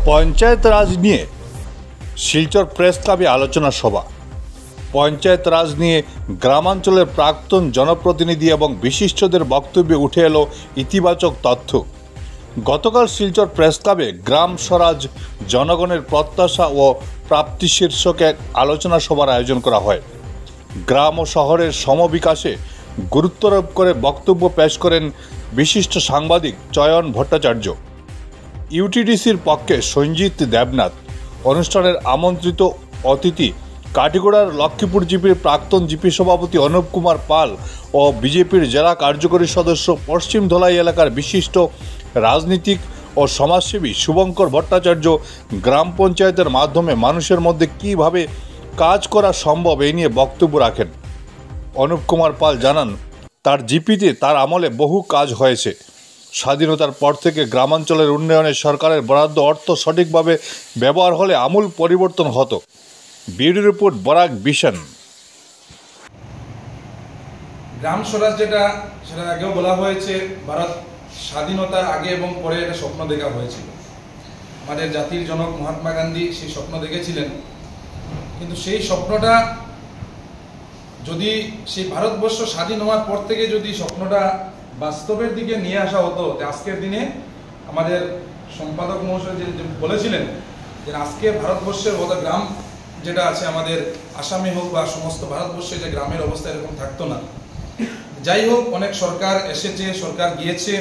পঞ্চায়েত রাজ নিয়ে শিলচর প্রেস ক্লাবে আলোচনা সভা। পঞ্চায়েত রাজ নিয়ে গ্রামাঞ্চলের প্রাক্তন জনপ্রতিনিধি এবং বিশিষ্টদের বক্তব্যে উঠে এলো ইতিবাচক তথ্য। গতকাল শিলচর প্রেস ক্লাবে গ্রাম স্বরাজ জনগণের প্রত্যাশা ও প্রাপ্তি শীর্ষক এক আলোচনা সভার আয়োজন করা হয়। গ্রাম ও শহরের সমবিকাশে গুরুত্বারোপ করে বক্তব্য পেশ করেন বিশিষ্ট সাংবাদিক চয়ন ভট্টাচার্য। ইউটিডিসির পক্ষে সঞ্জিত দেবনাথ। অনুষ্ঠানের আমন্ত্রিত অতিথি কাটিগড়ার লক্ষ্মীপুর জিপির প্রাক্তন জিপি সভাপতি অনুপ কুমার পাল ও বিজেপির জেলা কার্যকরী সদস্য পশ্চিম ধলাই এলাকার বিশিষ্ট রাজনীতিক ও সমাজসেবী শুভঙ্কর ভট্টাচার্য গ্রাম পঞ্চায়েতের মাধ্যমে মানুষের মধ্যে কীভাবে কাজ করা সম্ভব এই নিয়ে বক্তব্য রাখেন। অনুপ কুমার পাল জানান, তার জিপিতে তার আমলে বহু কাজ হয়েছে। স্বাধীনতার পর থেকে গ্রামাঞ্চলের উন্নয়নে সরকারের বরাদ্দ অর্থ সঠিকভাবে ব্যবহার হলে আমূল পরিবর্তন হতো। Bureau report Barak Vision. গ্রাম স্বরাজ সেটা আগেও বলা হয়েছে, ভারত স্বাধীনতার আগে এবং পরে একটা স্বপ্ন দেখা হয়েছিল। আমাদের জাতির জনক মহাত্মা গান্ধী সেই স্বপ্ন দেখেছিলেন, কিন্তু সেই স্বপ্নটা যদি সেই ভারতবর্ষ স্বাধীন হওয়ার পর থেকে যদি স্বপ্নটা বাস্তবের দিকে নিয়ে আসা হতো, আজকের দিনে আমাদের সম্পাদক মহাশয় যে বলেছিলেন যে আজকে ভারতবর্ষের গ্রাম যেটা আছে আমাদের আসামে হোক বা সমস্ত ভারতবর্ষে যে গ্রামের অবস্থা এরকম থাকতো না। যাই হোক, অনেক সরকার এসেছে, সরকার গিয়েছে।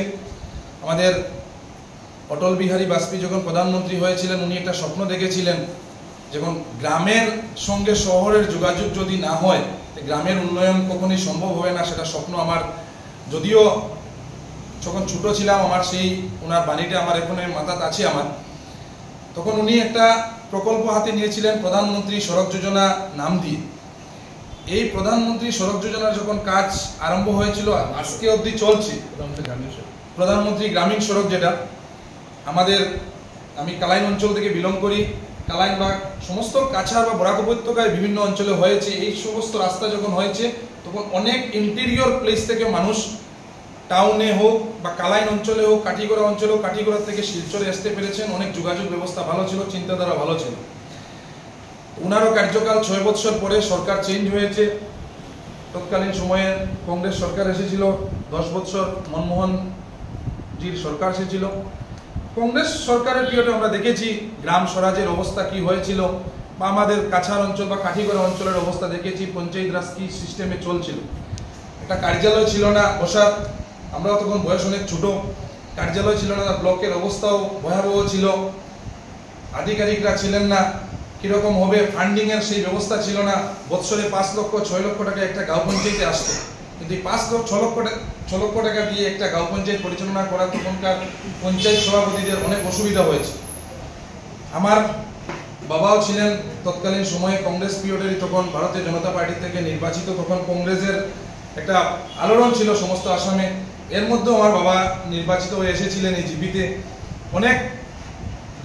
আমাদের অটল বিহারী বাজপেয়ী যখন প্রধানমন্ত্রী হয়েছিলেন, উনি একটা স্বপ্ন দেখেছিলেন, যখন গ্রামের সঙ্গে শহরের যোগাযোগ যদি না হয় গ্রামের উন্নয়ন কখনই সম্ভব হবে না। সেটা স্বপ্ন আমার, যদিও যখন ছোট ছিলাম আমার সেই ওনার বাণীটা আমার এখন মাথাতে আছে আমার। তখন উনি একটা প্রকল্প হাতে নিয়েছিলেন প্রধানমন্ত্রী সড়ক যোজনা নাম দিয়ে। এই প্রধানমন্ত্রী সড়ক যোজনার যখন কাজ আরম্ভ হয়েছিল, আজকে অবধি চলছে প্রধানমন্ত্রী গ্রামীণ সড়ক, যেটা আমাদের, আমি কালাইন অঞ্চল থেকে বিলং করি। কালাইন বা সমস্ত কাছাড় বা বরাক উপত্যকায় বিভিন্ন অঞ্চলে হয়েছে। এই সমস্ত রাস্তা যখন হয়েছে তখন অনেক ইন্টেরিয়র প্লেস থেকে মানুষ টাউনে হোক বা কালাইন অঞ্চলে হোক, কাটিগড়া অঞ্চলে হোক, কাটিগড়া থেকে শিলচরে আসতে পেরেছেন। অনেক যোগাযোগ ব্যবস্থা ভালো ছিল, চিন্তাধারা ভালো ছিল। উনারও কার্যকাল 6 বছর পরে সরকার চেঞ্জ হয়েছে। তৎকালীন সময়ে কংগ্রেস সরকার এসেছিল, 10 বছর মনমোহন জির সরকার এসেছিল। কংগ্রেস সরকারের পিরিয়ডে আমরা দেখেছি গ্রাম স্বরাজের অবস্থা কি হয়েছিল, বা আমাদের কাছাড় অঞ্চল বা কাঠিগড়া অঞ্চলের অবস্থা দেখেছি। পঞ্চায়েত রাজ কি সিস্টেমে চলছিল, একটা কার্যালয় ছিল না বসার, আমরাও তখন বয়স অনেক ছোট, কার্যালয় ছিল না, ব্লকের অবস্থাও ভয়াবহ ছিল, আধিকারিকরা ছিলেন না, কিরকম হবে ফান্ডিং এর সেই ব্যবস্থা ছিল না। বৎসরে 5 লক্ষ 6 লক্ষ টাকা একটা গাঁও পঞ্চায়েতে আসতো, কিন্তু এই 6 লক্ষ টাকা দিয়ে একটা গাঁও পঞ্চায়েত পরিচালনা করা তখনকার পঞ্চায়েত সভাপতিদের অনেক অসুবিধা হয়েছে। আমার বাবাও ছিলেন তৎকালীন সময়ে কংগ্রেস পিরিয়ডেরই, তখন ভারতীয় জনতা পার্টি থেকে নির্বাচিত। তখন কংগ্রেসের একটা আলোড়ন ছিল সমস্ত আসামে। এর মধ্যেও আমার বাবা নির্বাচিত হয়ে এসেছিলেন এই জিপিতে। অনেক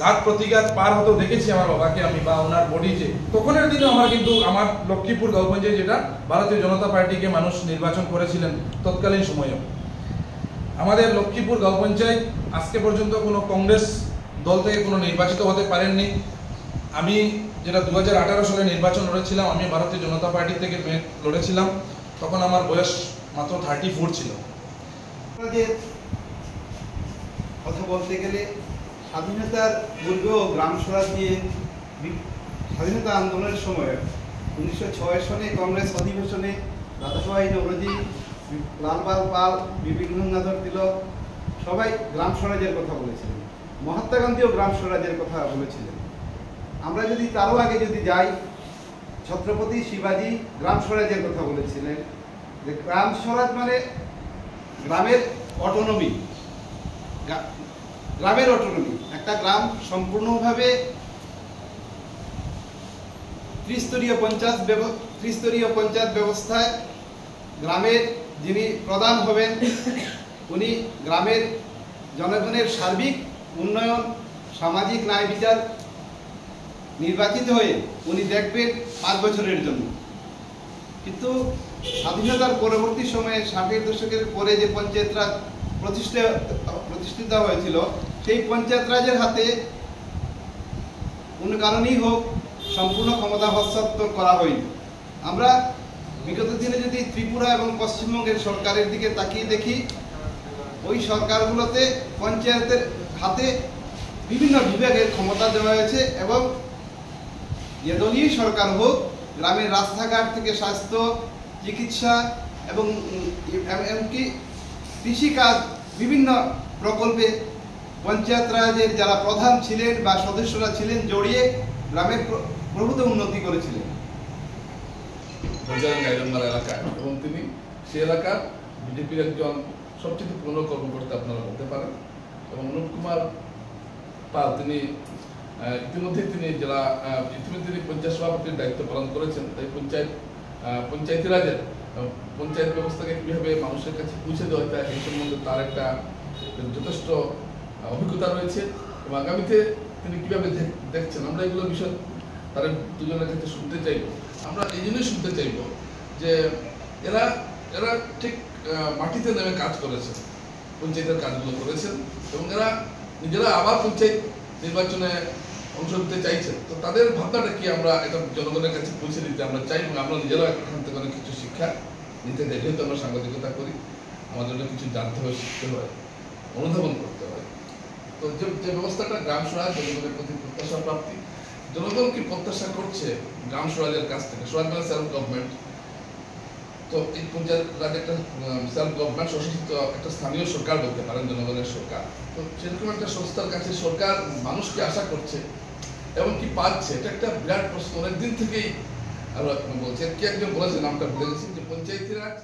ঘাত প্রতিঘাত পার হতেও দেখেছি আমার বাবাকে আমি, বা ওনার বডি যে তখনের দিনে আমরা, কিন্তু আমার লক্ষ্মীপুর গাঁও পঞ্চায়েত যেটা ভারতীয় জনতা পার্টিকে মানুষ নির্বাচন করেছিলেন তৎকালীন সময়েও। আমাদের লক্ষ্মীপুর গাঁও পঞ্চায়েত আজকে পর্যন্ত কোনো কংগ্রেস দল থেকে কোনো নির্বাচিত হতে পারেননি। আমি যেটা 2018 সালে নির্বাচন লড়েছিলাম, আমি ভারতীয় জনতা পার্টি থেকে লড়েছিলাম। তখন আমার বয়স মাত্র 34 ছিল। কথা বলতে গেলে স্বাধীনতার পূর্বেও গ্রাম স্বরাজ নিয়ে স্বাধীনতা আন্দোলনের সময় 1906 সনে কংগ্রেস অধিবেশনে দাদাভাই নওরোজি, লালবাল পাল, বিপিন গঙ্গাধর তিলক সবাই গ্রাম স্বরাজের কথা বলেছিলেন। মহাত্মা গান্ধীও গ্রাম স্বরাজের কথা বলেছিলেন। আমরা যদি তারও আগে যদি যাই, ছত্রপতি শিবাজি গ্রাম স্বরাজের কথা বলেছিলেন, যে গ্রাম স্বরাজ মানে গ্রামের অটোনমি। গ্রামের অটোনমি, একটা গ্রাম সম্পূর্ণভাবে ত্রিস্তরীয় পঞ্চায়েত ব্যবস্থায় গ্রামের যিনি প্রধান হবেন, উনি গ্রামের জনগণের সার্বিক উন্নয়ন, সামাজিক ন্যায় বিচার নির্বাচিত হয়ে উনি দেখবেন 5 বছরের জন্য। কিন্তু স্বাধীনতার পরবর্তী সময়ে 60-এর দশকের পরে যে পঞ্চায়েত রাজ প্রতিষ্ঠিত হয়েছিল, সেই পঞ্চায়েত রাজের হাতে কোনো কারণেই হোক সম্পূর্ণ ক্ষমতা হস্তান্তর করা হয়নি। আমরা বিগত দিনে যদি ত্রিপুরা এবং পশ্চিমবঙ্গের সরকারের দিকে তাকিয়ে দেখি, ওই সরকারগুলোতে পঞ্চায়েতের হাতে বিভিন্ন বিভাগের ক্ষমতা দেওয়া হয়েছে এবং যে দলীয় সরকার হোক, গ্রামের রাস্তাঘাট থেকে স্বাস্থ্য, চিকিৎসা এবং এমনকি কৃষিকাজ বিভিন্ন প্রকল্পে পঞ্চায়েত রাজের যারা প্রধান ছিলেন বা সদস্যরা ছিলেন জড়িয়ে গ্রামের প্রভূত উন্নতি করেছিলেন। গাইডাঙ্গার এলাকায় এবং তিনি সেই এলাকার বিজেপির একজন সবচেয়ে পুরনো কর্মকর্তা আপনারা বলতে পারেন। এবং অনুপ কুমার পাল তিনি ইতিমধ্যে তিনি পঞ্চায়েত সভাপতির দায়িত্ব পালন করেছেন। তাই পঞ্চায়েতি রাজের পঞ্চায়েত ব্যবস্থাকে কীভাবে মানুষের কাছে পৌঁছে দেওয়া হয় এই সম্বন্ধে তার একটা যথেষ্ট অভিজ্ঞতা রয়েছে এবং আগামীতে তিনি কীভাবে দেখছেন আমরা এগুলো বিষয় তারা দুজনের কাছে শুনতে চাইব। আমরা এই জন্যই শুনতে চাইব যে এরা ঠিক মাটিতে নেমে কাজ করেছেন, পঞ্চায়েতের কাজগুলো করেছেন এবং এরা নিজেরা আবার পঞ্চায়েত নির্বাচনে অংশ নিতে চাইছেন। তো তাদের ভাবনাটা কি আমরা এটা জনগণের কাছে পৌঁছে দিতে আমরা চাই এবং আমরা নিজেরাও এখান থেকে অনেক কিছু শিক্ষা নিতে চাই। যেহেতু আমরা সাংবাদিকতা করি, আমাদের জন্য কিছু জানতে হয়, শিখতে হয়, অনুধাবন করতে হয়। তো যে ব্যবস্থাটা গ্রাম স্বরাজ, জনগণের প্রতি প্রত্যাশা প্রাপ্তি, জনগণ কি প্রত্যাশা করছে গ্রাম স্বরাজের কাছ থেকে? স্বরাজ মানে সেলফ গভর্নমেন্ট। তো এই পঞ্চায়েত রাজ একটা সেলফ গভর্নমেন্ট, স্বশাসিত একটা স্থানীয় সরকার বলতে পারেন, জনগণের সরকার। তো সেরকম একটা সংস্থার কাছে সরকার মানুষকে আশা করছে এবং কি পাচ্ছে, এটা একটা বিরাট প্রশ্ন। অনেকদিন থেকেই আমরা বলছি। কি একজন বলেছেন, নামটা ভুলে গেছেন, যে পঞ্চায়েতি রাজ